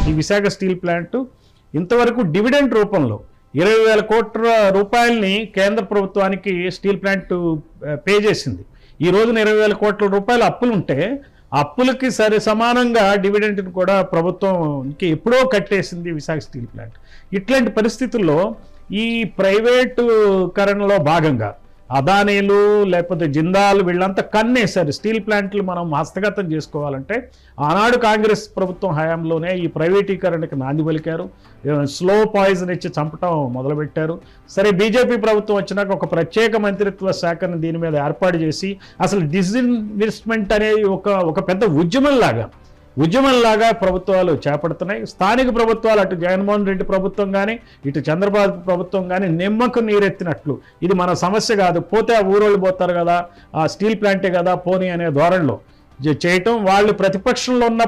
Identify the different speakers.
Speaker 1: ఈ Visakha steel plant ఇంతవరకు dividend రూపంలో 20,000 కోట్ల రూపాయలని కేంద్ర ప్రభుత్వానికి స్టీల్ ప్లాంట్ పే చేసింది. ఈ రోజున 20,000 కోట్ల రూపాయల అప్పులు ఉంటే అప్పులకి సమానంగా డివిడెంట్ని కూడా ప్రభుత్వంకి ఎప్పుడో కట్టేసింది విశాఖ స్టీల్ ప్లాంట్. ఇట్లాంటి పరిస్థితుల్లో ఈ ప్రైవేటుకరణలో భాగంగా అదానీలు లేకపోతే జిందాల్ వీళ్ళంతా కన్నేశారు. స్టీల్ ప్లాంట్లు మనం హస్తగతం చేసుకోవాలంటే ఆనాడు కాంగ్రెస్ ప్రభుత్వం హయాంలోనే ఈ ప్రైవేటీకరణకి నాంది పలికారు. స్లో పాయిజన్ ఇచ్చి చంపటం మొదలుపెట్టారు. సరే, బీజేపీ ప్రభుత్వం వచ్చినాక ఒక ప్రత్యేక మంత్రిత్వ శాఖను దీని మీద ఏర్పాటు చేసి అసలు డిస్ఇన్వెస్ట్మెంట్ అనేది ఒక పెద్ద ఉద్యమంలాగా ప్రభుత్వాలు చేపడుతున్నాయి. స్థానిక ప్రభుత్వాలు అటు జగన్మోహన్ రెడ్డి ప్రభుత్వం కానీ ఇటు చంద్రబాబు ప్రభుత్వం కానీ నిమ్మకు నీరెత్తినట్లు ఇది మన సమస్య కాదు, పోతే ఆ ఊరోళ్ళు పోతారు కదా, ఆ స్టీల్ ప్లాంటే కదా పోనీ అనే ధోరణిలో చేయటం. వాళ్ళు ప్రతిపక్షంలో ఉన్న